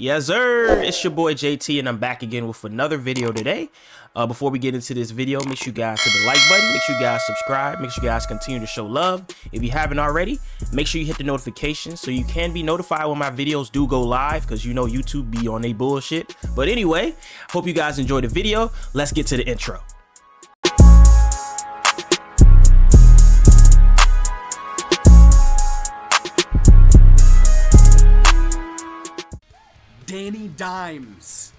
Yes, sir. It's your boy JT, and I'm back again with another video today. Before we get into this video, make sure you guys hit the like button. Make sure you guys subscribe. Make sure you guys continue to show love. If you haven't already, make sure you hit the notifications so you can be notified when my videos do go live, because you know YouTube be on they bullshit. But anyway, hope you guys enjoyed the video. Let's get to the intro. Danny Dimes.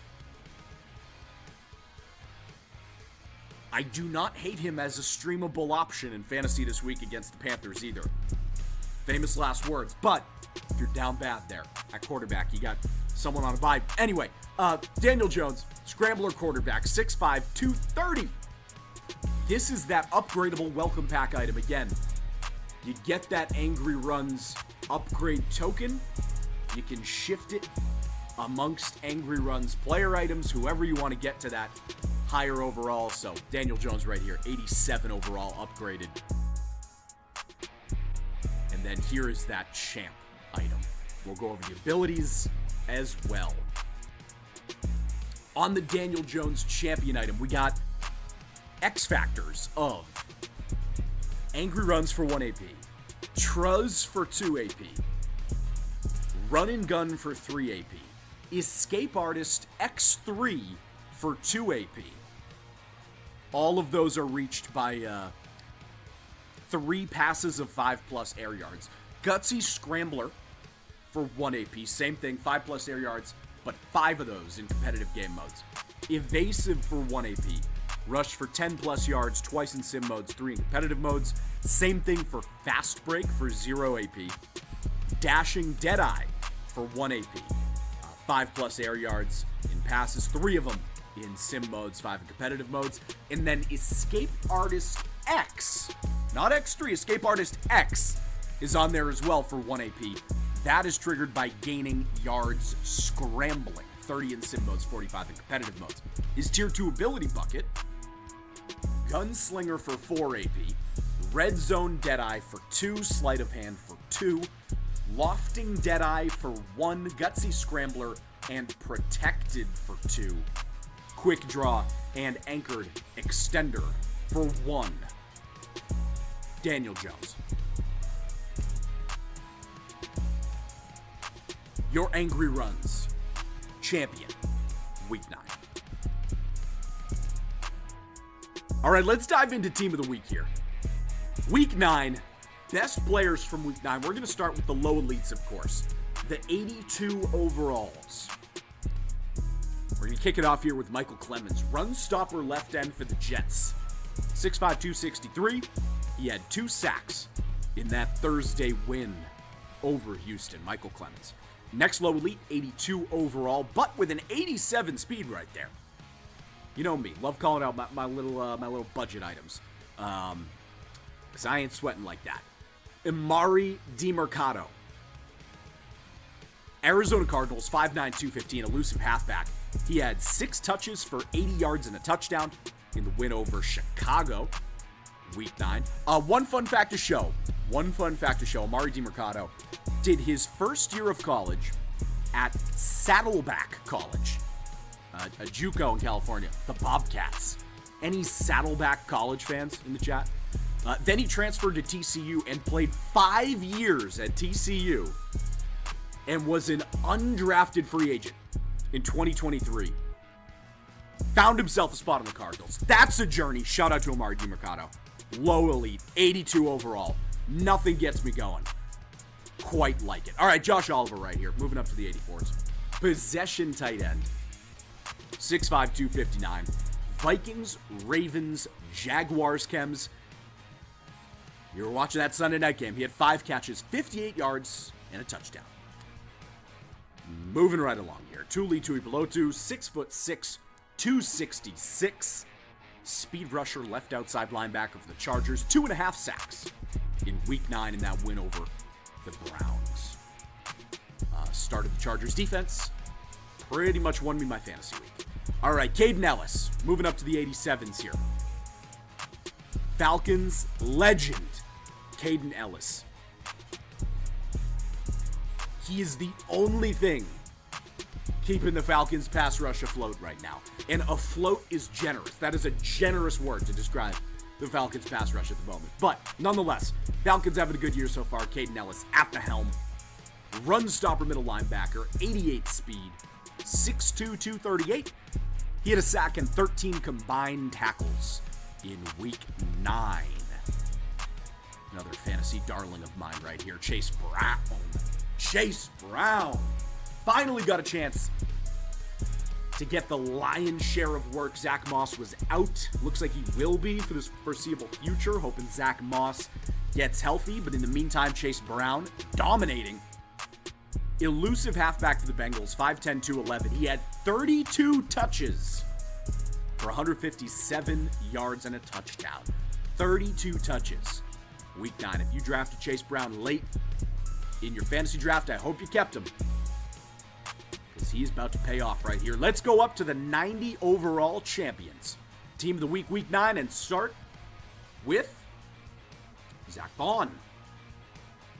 I do not hate him as a streamable option in fantasy this week against the Panthers either. Famous last words. But if you're down bad there at quarterback, you got someone on a bye. Anyway, Daniel Jones, scrambler quarterback, 6'5", 230. This is that upgradable welcome pack item again. You get that Angry Runs upgrade token. You can shift it amongst Angry Runs player items, whoever you want to get to that higher overall. So Daniel Jones right here, 87 overall upgraded. And then here is that champ item. We'll go over the abilities as well. On the Daniel Jones champion item, we got X factors of Angry Runs for 1 AP, Truz for 2 AP, Run and Gun for 3 AP, Escape Artist X3 for 2 AP. All of those are reached by 3 passes of 5+ air yards. Gutsy Scrambler for 1 AP. Same thing, 5+ air yards, but 5 of those in competitive game modes. Evasive for 1 AP. Rush for 10+ yards, twice in sim modes, 3 in competitive modes. Same thing for Fast Break for 0 AP. Dashing Deadeye for 1 AP. 5+ air yards in passes, 3 of them in sim modes, 5 in competitive modes. And then Escape Artist X, not X3, Escape Artist X is on there as well for 1 AP. That is triggered by gaining yards scrambling, 30 in sim modes, 45 in competitive modes. His tier 2 ability bucket, Gunslinger for 4 AP, Red Zone Deadeye for 2, Sleight of Hand for 2, Lofting Deadeye for 1, Gutsy Scrambler, and Protected for 2. Quick Draw and Anchored Extender for 1. Daniel Jones. Your Angry Runs champion, Week 9. All right, let's dive into Team of the Week here. Week 9. Best players from Week 9. We're going to start with the low elites, of course. The 82 overalls. We're going to kick it off here with Michael Clemens. Run stopper left end for the Jets. 6'5", 263. He had 2 sacks in that Thursday win over Houston. Michael Clemens. Next low elite, 82 overall, but with an 87 speed right there. You know me. Love calling out my little budget items. Because I ain't sweating like that. Emari DeMercado. Arizona Cardinals, 5'9", 215, elusive halfback. He had 6 touches for 80 yards and a touchdown in the win over Chicago, Week 9. One fun fact to show. Emari DeMercado did his first year of college at Saddleback College, a JUCO in California, the Bobcats. Any Saddleback College fans in the chat? Then he transferred to TCU and played 5 years at TCU and was an undrafted free agent in 2023. Found himself a spot on the Cardinals. That's a journey. Shout out to Emari DeMercado. Low elite, 82 overall. Nothing gets me going quite like it. All right, Josh Oliver right here. Moving up to the 84s. Possession tight end. 6'5", 259. Vikings, Ravens, Jaguars, Chems. You were watching that Sunday night game. He had 5 catches, 58 yards, and a touchdown. Moving right along here. Tuli Tuipulotu, 6'6", 266. Speed rusher, left outside linebacker for the Chargers. 2.5 sacks in Week 9 in that win over the Browns. Started the Chargers defense. Pretty much won me my fantasy week. All right, Caden Ellis. Moving up to the 87s here. Falcons legend, Caden Ellis. He is the only thing keeping the Falcons pass rush afloat right now. And afloat is generous. That is a generous word to describe the Falcons pass rush at the moment. But nonetheless, Falcons having a good year so far. Caden Ellis at the helm. Run stopper middle linebacker, 88 speed, 6'2", 238. He had a sack and 13 combined tackles in week 9. Another fantasy darling of mine right here, Chase Brown. Chase Brown finally got a chance to get the lion's share of work. Zach Moss was out. Looks like he will be for this foreseeable future, hoping Zach Moss gets healthy. But in the meantime, Chase Brown dominating. Elusive halfback for the Bengals, 5'10", 211. He had 32 touches for 157 yards and a touchdown. 32 touches. Week 9. If you drafted Chase Brown late in your fantasy draft, I hope you kept him, because he's about to pay off right here. Let's go up to the 90 overall champions. Team of the week, week 9, and start with Zach Bond.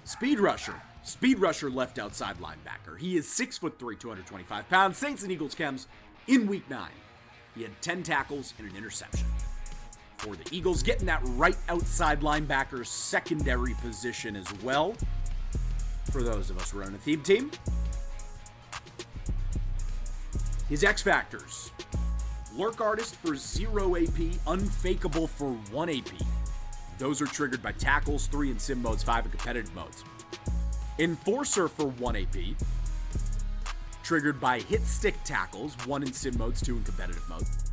Speed rusher. Speed rusher left outside linebacker. He is 6'3", 225 pounds. Saints and Eagles chems in week 9. He had 10 tackles and an interception. For the Eagles, getting that right outside linebacker secondary position as well. For those of us running a theme team. His X factors: lurk artist for 0 AP, unfakeable for 1 AP. Those are triggered by tackles, 3 in sim modes, 5 in competitive modes. Enforcer for 1 AP, triggered by hit stick tackles, 1 in sim modes, 2 in competitive modes.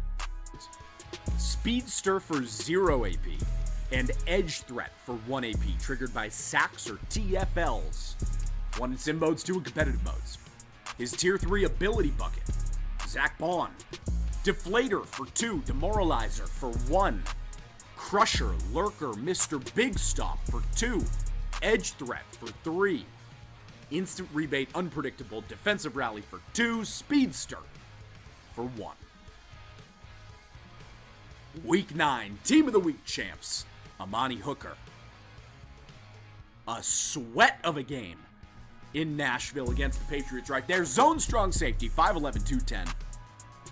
Speedster for 0 AP, and Edge Threat for 1 AP, triggered by sacks or TFLs, 1 in sim modes, 2 in competitive modes. His Tier 3 ability bucket: Zach Bond. Deflator for 2, Demoralizer for 1, Crusher, Lurker, Mr. Big Stop for 2, Edge Threat for 3, Instant Rebate, Unpredictable, Defensive Rally for 2, Speedster for 1. Week 9, Team of the Week champs, Amani Hooker. A sweat of a game in Nashville against the Patriots right there. Zone strong safety, 5'11", 210.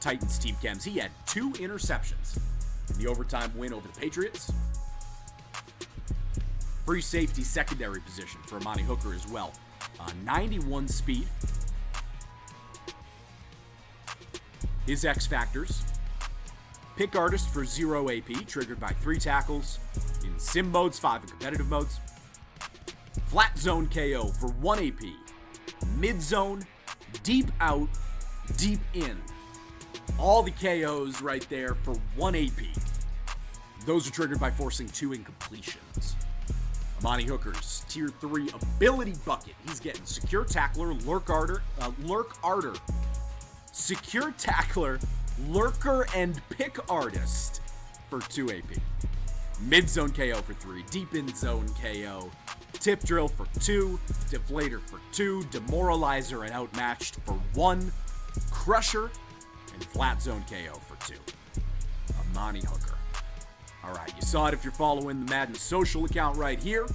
Titans team chems. He had 2 interceptions in the overtime win over the Patriots. Free safety secondary position for Amani Hooker as well. 91 speed. His X factors: pick artist for 0 AP, triggered by 3 tackles in sim modes, 5 in competitive modes. Flat zone KO for 1 AP, mid zone, deep out, deep in. All the KOs right there for 1 AP. Those are triggered by forcing 2 incompletions. Amani Hooker's Tier 3 ability bucket. He's getting Secure Tackler, Lurk Arter, Secure Tackler, Lurker, and Pick Artist for 2 AP. Mid-zone KO for 3, Deep in zone KO, Tip Drill for 2, Deflator for 2, Demoralizer and Outmatched for 1, Crusher, and Flat Zone KO for 2. Amani Hooker. All right, you saw it if you're following the Madden social account right here.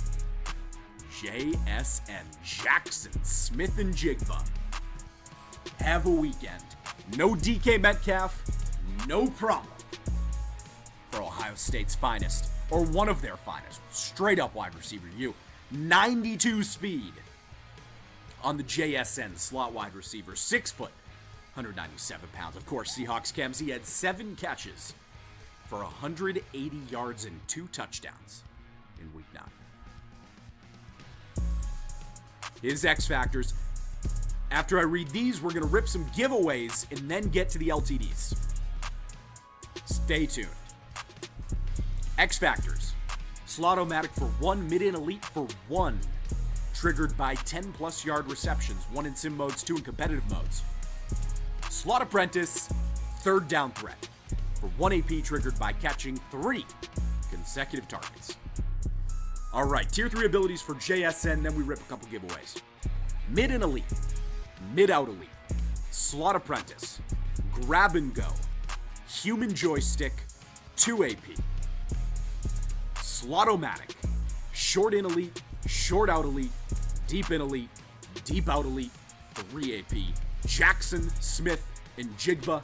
JSN Jackson Smith and Jigba have a weekend. No DK Metcalf, no problem for Ohio State's finest, or one of their finest. Straight up wide receiver you. 92 speed on the JSN slot wide receiver. 6 foot, 197 pounds. Of course, Seahawks chems. He had 7 catches for 180 yards and 2 touchdowns in week 9. His X factors. After I read these, we're going to rip some giveaways and then get to the LTDs. Stay tuned. X factors. Slot-o-matic for 1, mid-in elite for 1. Triggered by 10-plus yard receptions, 1 in sim modes, 2 in competitive modes. Slot apprentice, 3rd down threat for 1 AP, triggered by catching 3 consecutive targets. All right, Tier 3 abilities for JSN, then we rip a couple giveaways. Mid and elite, mid-out elite, slot apprentice, grab and go, human joystick, 2 AP, slot-o-matic, short in elite, short out elite, deep in elite, deep out elite, 3 AP, Jackson, Smith, and Jigba.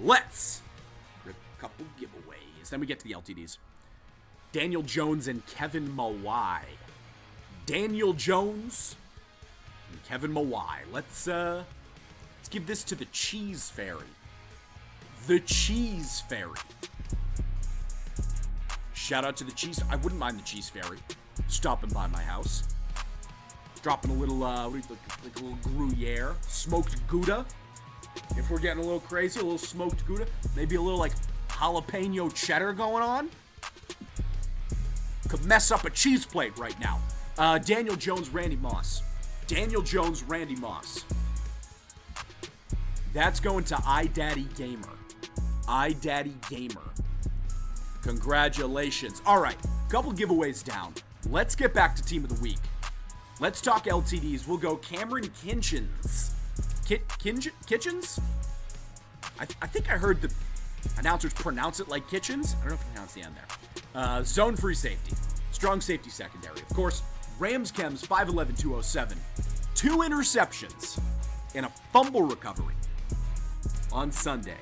Let's rip a couple giveaways. Then we get to the LTDs. Daniel Jones and Kevin Mawai. Daniel Jones and Kevin Mawai. Let's give this to the Cheese Fairy. The Cheese Fairy. Shout out to the Cheese. I wouldn't mind the Cheese Fairy stopping by my house, dropping a little, like a little Gruyere, smoked Gouda. If we're getting a little crazy, a little smoked Gouda, maybe a little like jalapeno cheddar going on. Could mess up a cheese plate right now. Daniel Jones, Randy Moss. Daniel Jones, Randy Moss. That's going to iDaddy Gamer. iDaddy Gamer. Congratulations. All right, couple giveaways down. Let's get back to Team of the Week. Let's talk LTDs. We'll go Cameron Kitchens. Kitchens? I think I heard the announcers pronounce it like Kitchens. I don't know if I pronounced the end there. Zone free safety. Strong safety secondary. Of course, Rams Chems 5'11", 207. 2 interceptions and a fumble recovery on Sunday.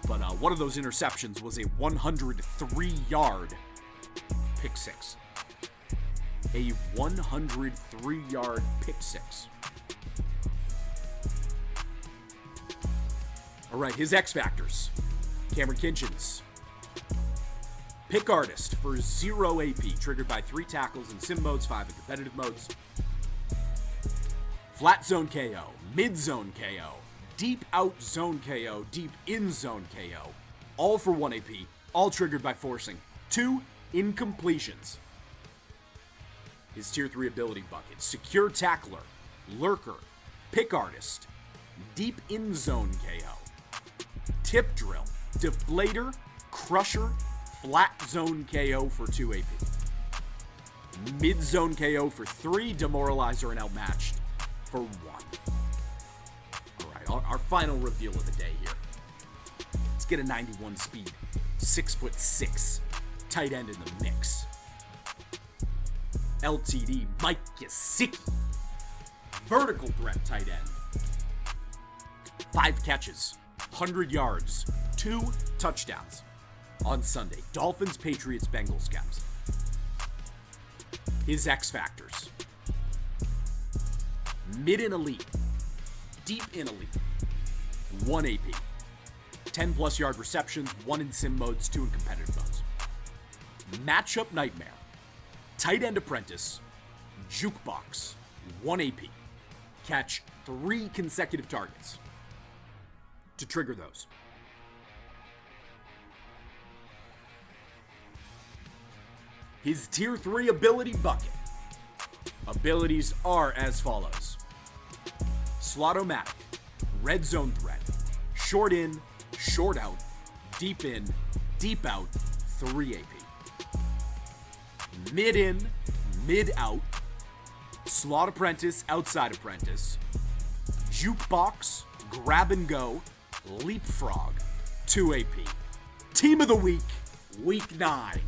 But one of those interceptions was a 103-yard pick six. A 103-yard pick six. All right, his X Factors. Cameron Kitchens. Pick artist for 0 AP, triggered by 3 tackles in sim modes, 5 in competitive modes. Flat zone KO, mid zone KO, deep out zone KO, deep in zone KO. All for 1 AP, all triggered by forcing 2 incompletions. His tier 3 ability bucket: secure tackler, lurker, pick artist, deep in zone KO, tip drill, deflator, crusher, flat zone KO for 2 AP. Mid zone KO for 3, demoralizer and outmatched for 1. All right, our final reveal of the day here. Let's get a 91 speed, 6'6" tight end in the mix. LTD Mike Gesicki, vertical threat tight end. 5 catches, 100 yards, 2 touchdowns on Sunday. Dolphins, Patriots, Bengals Chems. His X Factors: mid and elite, deep in elite, 1 AP, 10 plus yard receptions, 1 in sim modes, 2 in competitive modes. Matchup nightmare: tight end apprentice, jukebox, 1 AP, catch 3 consecutive targets to trigger those. His tier 3 ability bucket. Abilities are as follows: Slot-O-Matic, red zone threat, short in, short out, deep in, deep out, 3 AP. Mid in, mid out, slot apprentice, outside apprentice, jukebox, grab and go, leapfrog, 2 AP. Team of the Week, Week 9.